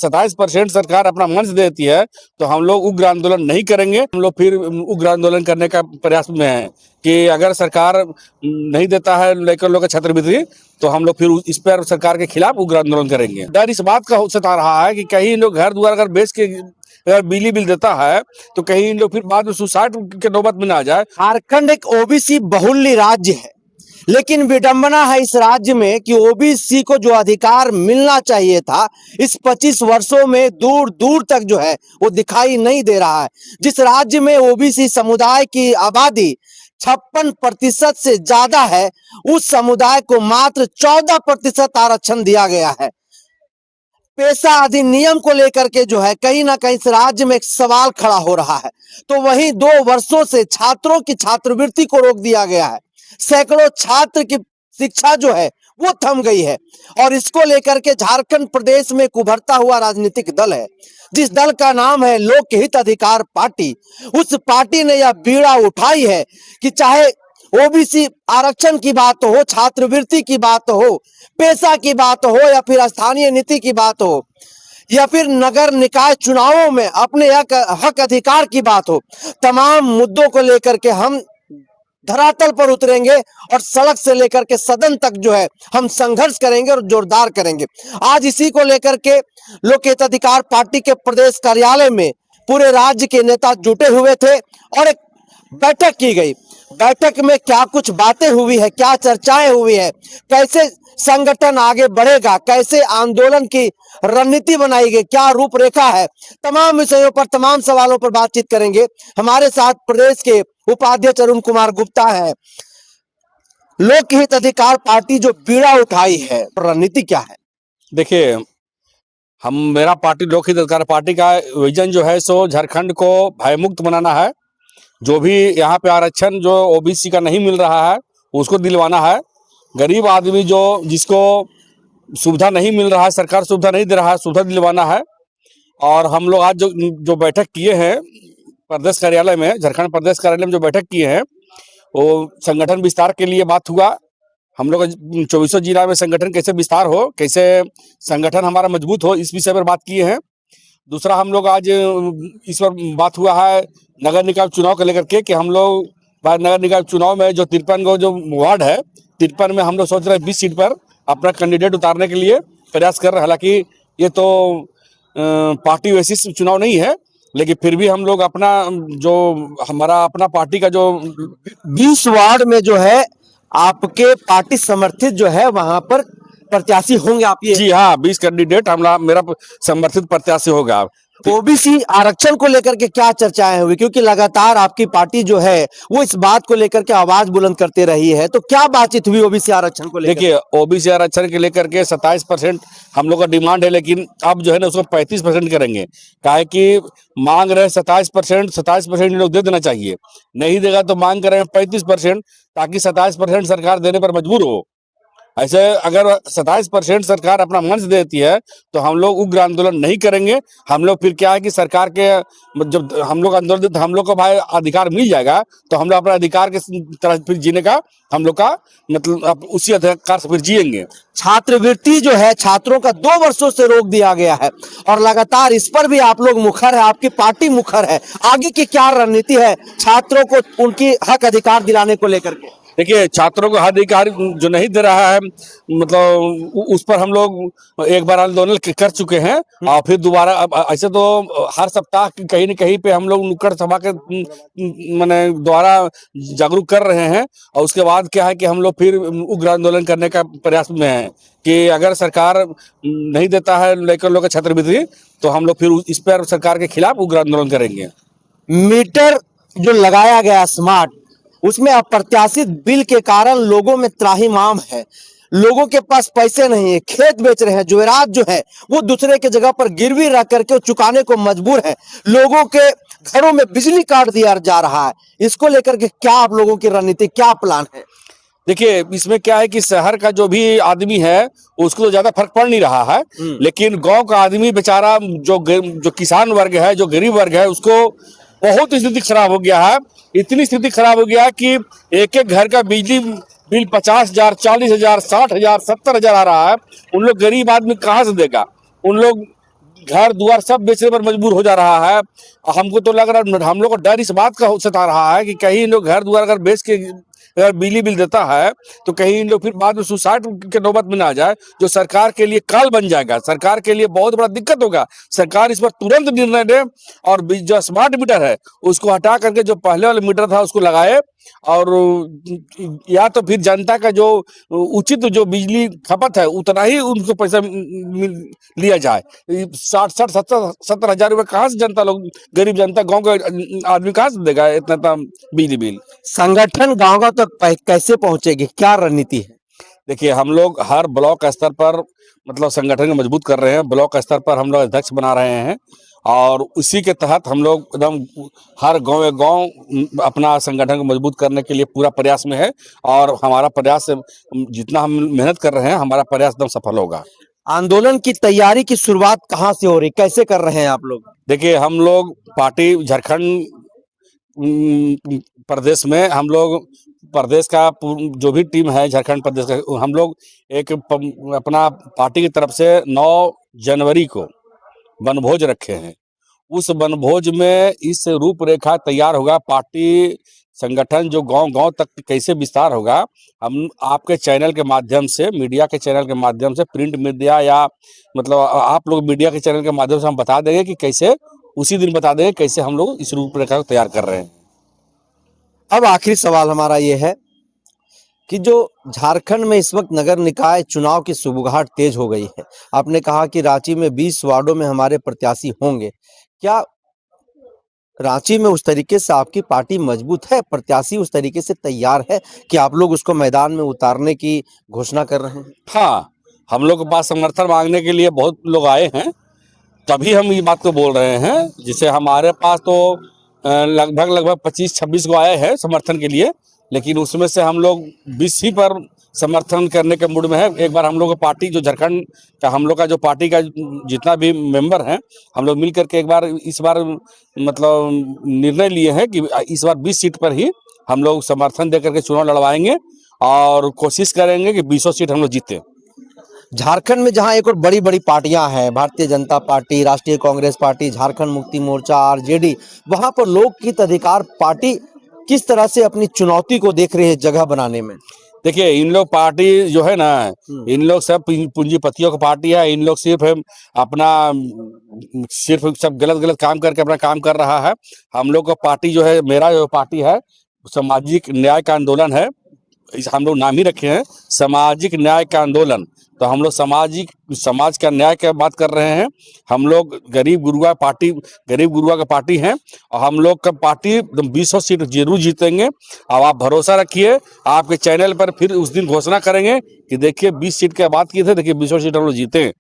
27% सरकार अपना मन से देती है तो हम लोग उग्र आंदोलन नहीं करेंगे। हम लोग फिर उग्र आंदोलन करने का प्रयास में हैं कि अगर सरकार नहीं देता है लेकर लोग छात्रवृत्ति तो हम लोग फिर इस पर सरकार के खिलाफ उग्र आंदोलन करेंगे। डर इस बात का सता रहा है कि कहीं इन लोग घर द्वार अगर बेच के अगर बिजली बिल देता है तो कहीं इन लोग फिर बाद में सुसाइड के नौबत में ना आ जाए। झारखंड एक ओबीसी बहुल्य राज्य है, लेकिन विडंबना है इस राज्य में कि ओबीसी को जो अधिकार मिलना चाहिए था इस 25 वर्षों में दूर दूर तक जो है वो दिखाई नहीं दे रहा है। जिस राज्य में ओबीसी समुदाय की आबादी 56% से ज्यादा है, उस समुदाय को मात्र 14% आरक्षण दिया गया है। पेशा अधिनियम को लेकर के जो है कहीं ना कहीं इस राज्य में एक सवाल खड़ा हो रहा है। तो वहीं 2 वर्षों से छात्रों की छात्रवृत्ति को रोक दिया गया है। सैकड़ों छात्र की शिक्षा जो है वो थम गई है और इसको लेकर के झारखंड प्रदेश में एक उभरता हुआ राजनीतिक दल है जिस दल का नाम है लोक हित अधिकार पार्टी। उस पार्टी ने यह बीड़ा उठाई है कि चाहे ओबीसी आरक्षण की बात हो, छात्रवृत्ति की बात हो, पेशा की बात हो या फिर स्थानीय नीति की बात हो या फिर नगर निकाय चुनावों में अपने हक अधिकार की बात हो, तमाम मुद्दों को लेकर के हम धरातल पर उतरेंगे और सड़क से लेकर के सदन तक जो है हम संघर्ष करेंगे और जोरदार करेंगे। आज इसी को लेकर के लोक हित अधिकार पार्टी के प्रदेश कार्यालय में पूरे राज्य के नेता जुटे हुए थे और एक बैठक की गई। बैठक में क्या कुछ बातें हुई है, क्या चर्चाएं हुई है, कैसे संगठन आगे बढ़ेगा, कैसे आंदोलन की रणनीति बनाई गई, क्या रूपरेखा है, तमाम विषयों पर तमाम सवालों पर बातचीत करेंगे। हमारे साथ प्रदेश के उपाध्यक्ष अरुण कुमार गुप्ता है। लोक हित अधिकार पार्टी जो बीड़ा उठाई है, रणनीति क्या है? देखिए, मेरा पार्टी लोक हित अधिकार पार्टी का विजन जो है सो झारखंड को भयमुक्त बनाना है। जो भी यहाँ पे आरक्षण जो ओबीसी का नहीं मिल रहा है उसको दिलवाना है। गरीब आदमी जिसको सुविधा नहीं मिल रहा है, सरकार सुविधा नहीं दे रहा है, सुविधा दिलवाना है। और हम लोग आज जो बैठक किए हैं प्रदेश कार्यालय में, झारखंड प्रदेश कार्यालय में जो बैठक किए हैं वो संगठन विस्तार के लिए बात हुआ। हम लोग 24 जिला में संगठन कैसे विस्तार हो, कैसे संगठन हमारा मजबूत हो, इस विषय पर बात किए हैं। दूसरा हम लोग आज इस पर बात हुआ है नगर निकाय चुनाव को लेकर के कि हम लोग नगर निकाय चुनाव में जो 53 को जो वार्ड है, 53 में हम लोग सोच रहे हैं 20 सीट पर अपना कैंडिडेट उतारने के लिए प्रयास कर रहे हैं। हालांकि ये तो पार्टी बेसिस चुनाव नहीं है, लेकिन फिर भी हम लोग अपना जो हमारा अपना पार्टी का जो 20 वार्ड में जो है आपके पार्टी समर्थित जो है वहां पर प्रत्याशी होंगे आप? ये जी हाँ, 20 कैंडिडेट मेरा समर्थित प्रत्याशी होगा। ओबीसी आरक्षण को लेकर के क्या चर्चाएं हुई, क्योंकि लगातार आपकी पार्टी जो है वो इस बात को लेकर के आवाज बुलंद करते रही है, तो क्या बातचीत हुई ओबीसी आरक्षण को लेकर? देखिए, ओबीसी आरक्षण के लेकर के 27% हम लोग का डिमांड है, लेकिन अब जो है ना उसको 35% करेंगे। काहे कि मांग रहे 27% लोग दे देना चाहिए, नहीं देगा तो मांग कर रहे हैं 35%, ताकि 27% सरकार देने पर मजबूर हो। ऐसे अगर 27% सरकार अपना मन से देती है तो हम लोग उग्र आंदोलन नहीं करेंगे। हम लोग फिर क्या है कि सरकार के जब हम लोग आंदोलन हम लोग को भाई अधिकार मिल जाएगा तो हम लोग अपने अधिकार के तरह फिर जीने का हम लोग का मतलब उसी अधिकार से फिर जिएंगे। छात्रवृत्ति जो है छात्रों का 2 वर्षों से रोक दिया गया है और लगातार इस पर भी आप लोग मुखर है, आपकी पार्टी मुखर है। आगे की क्या रणनीति है छात्रों को उनकी हक अधिकार दिलाने को लेकर के? देखिए, छात्रों को हक अधिकार जो नहीं दे रहा है मतलब उस पर हम लोग एक बार आंदोलन कर चुके हैं और फिर दोबारा ऐसे तो हर सप्ताह कहीं न कहीं पे हम लोग नुक्कड़ सभा के माने द्वारा जागरूक कर रहे हैं। और उसके बाद क्या है कि हम लोग फिर उग्र आंदोलन करने का प्रयास में हैं कि अगर सरकार नहीं देता है लेकर लोग छात्रवृत्ति तो हम लोग फिर इस पर सरकार के खिलाफ उग्र आंदोलन करेंगे। मीटर जो लगाया गया स्मार्ट, उसमें अप्रत्याशित बिल के कारण लोगों में त्राहिमाम है। लोगों के पास पैसे नहीं है, खेत बेच रहे हैं, ज्वेरात जो है वो दूसरे के जगह पर गिरवी रख करके चुकाने को मजबूर है। लोगों के घरों में बिजली काट दिया जा रहा है। इसको लेकर के क्या आप लोगों की रणनीति, क्या प्लान है? देखिए, इसमें क्या है कि शहर का जो भी आदमी है उसको तो ज्यादा फर्क पड़ नहीं रहा है, लेकिन गांव का आदमी बेचारा जो किसान वर्ग है, जो गरीब वर्ग है, उसको बहुत स्थिति खराब हो गया है। इतनी स्थिति खराब हो गया कि एक एक घर का बिजली बिल 50,000, 40,000, 60,000, 70,000 आ रहा है। उन लोग गरीब आदमी कहाँ से देगा? उन लोग घर द्वार सब बेचने पर मजबूर हो जा रहा है। हमको तो लग रहा है, हम लोग को डर इस बात का सता रहा है कि कहीं इन लोग घर द्वार अगर बेच के अगर बिजली बिल देता है तो कहीं इन लोग फिर बाद में सुसाइड के नौबत में ना आ जाए, जो सरकार के लिए काल बन जाएगा, सरकार के लिए बहुत बड़ा दिक्कत होगा। सरकार इस पर तुरंत निर्णय दे और जो स्मार्ट मीटर है उसको हटा करके जो पहले वाला मीटर था उसको लगाए, और या तो फिर जनता का जो उचित जो बिजली खपत है उतना ही उनको पैसा लिया जाए। 60-70 हजार रुपये कहाँ से जनता लोग, गरीब जनता, गांव का आदमी कहाँ से देगा इतना बिजली बिल। संगठन गांव तक कैसे पहुंचेगी, क्या रणनीति है? देखिए, हम लोग हर ब्लॉक स्तर पर मतलब संगठन को मजबूत कर रहे हैं। ब्लॉक स्तर पर हम लोग अध्यक्ष बना रहे हैं और उसी के तहत हम लोग एकदम हर गांव अपना संगठन को मजबूत करने के लिए पूरा प्रयास में है, और हमारा प्रयास जितना हम मेहनत कर रहे हैं, हमारा प्रयास एकदम सफल होगा। आंदोलन की तैयारी की शुरुआत कहाँ से हो रही, कैसे कर रहे हैं आप लोग? देखिए, हम लोग पार्टी झारखंड प्रदेश में, हम लोग प्रदेश का जो भी टीम है झारखंड प्रदेश का, हम लोग एक अपना पार्टी की तरफ से 9 जनवरी को वनभोज रखे हैं। उस वनभोज में इस रूपरेखा तैयार होगा, पार्टी संगठन जो गांव-गांव तक कैसे विस्तार होगा। हम आपके चैनल के माध्यम से, मीडिया के चैनल के माध्यम से, प्रिंट मीडिया या मतलब आप लोग मीडिया के चैनल के माध्यम से हम बता देंगे कि कैसे, उसी दिन बता देंगे कैसे हम लोग इस रूपरेखा को तैयार कर रहे हैं। अब आखिरी सवाल हमारा ये है कि जो झारखंड में इस वक्त नगर निकाय चुनाव की सुगबुगाहट तेज हो गई है, आपने कहा कि रांची में 20 वार्डों में हमारे प्रत्याशी होंगे, क्या रांची में उस तरीके से आपकी पार्टी मजबूत है, प्रत्याशी उस तरीके से तैयार है कि आप लोग उसको मैदान में उतारने की घोषणा कर रहे हैं? हाँ, हम लोग के पास समर्थन मांगने के लिए बहुत लोग आए हैं, तभी हम ये बात को बोल रहे हैं। जिसे हमारे पास तो लगभग 25-26 को आए हैं समर्थन के लिए, लेकिन उसमें से हम लोग 20 ही पर समर्थन करने के मूड में है। एक बार हम लोग का पार्टी जो झारखंड का, हम लोग का जो पार्टी का जितना भी मेंबर हैं, हम लोग मिल करके एक बार इस बार मतलब निर्णय लिए हैं कि इस बार 20 सीट पर ही हम लोग समर्थन दे करके चुनाव लड़वाएंगे और कोशिश करेंगे कि 20 सीट हम लोग जीतें। झारखंड में जहां एक और बड़ी बड़ी पार्टियां हैं, भारतीय जनता पार्टी, राष्ट्रीय कांग्रेस पार्टी, झारखंड मुक्ति मोर्चा, आरजेडी, वहां पर लोकहित अधिकार पार्टी किस तरह से अपनी चुनौती को देख रही है जगह बनाने में? देखिए, इन लोग पार्टी जो है ना, इन लोग सब पूंजीपतियों की पार्टी है। इन लोग सिर्फ सब गलत काम करके अपना काम कर रहा है। हम लोग का पार्टी जो है, मेरा जो पार्टी है, सामाजिक न्याय का आंदोलन है। हम लोग नाम ही रखे हैं सामाजिक न्याय का आंदोलन। तो हम लोग समाज का न्याय की बात कर रहे हैं। हम लोग गरीब गुरुआ का पार्टी हैं और हम लोग का पार्टी 20 सीट जरूर जीतेंगे। अब आप भरोसा रखिए, आपके चैनल पर फिर उस दिन घोषणा करेंगे कि देखिए 20 सीट की बात की थी, देखिए 20 सीट हम लोग जीते।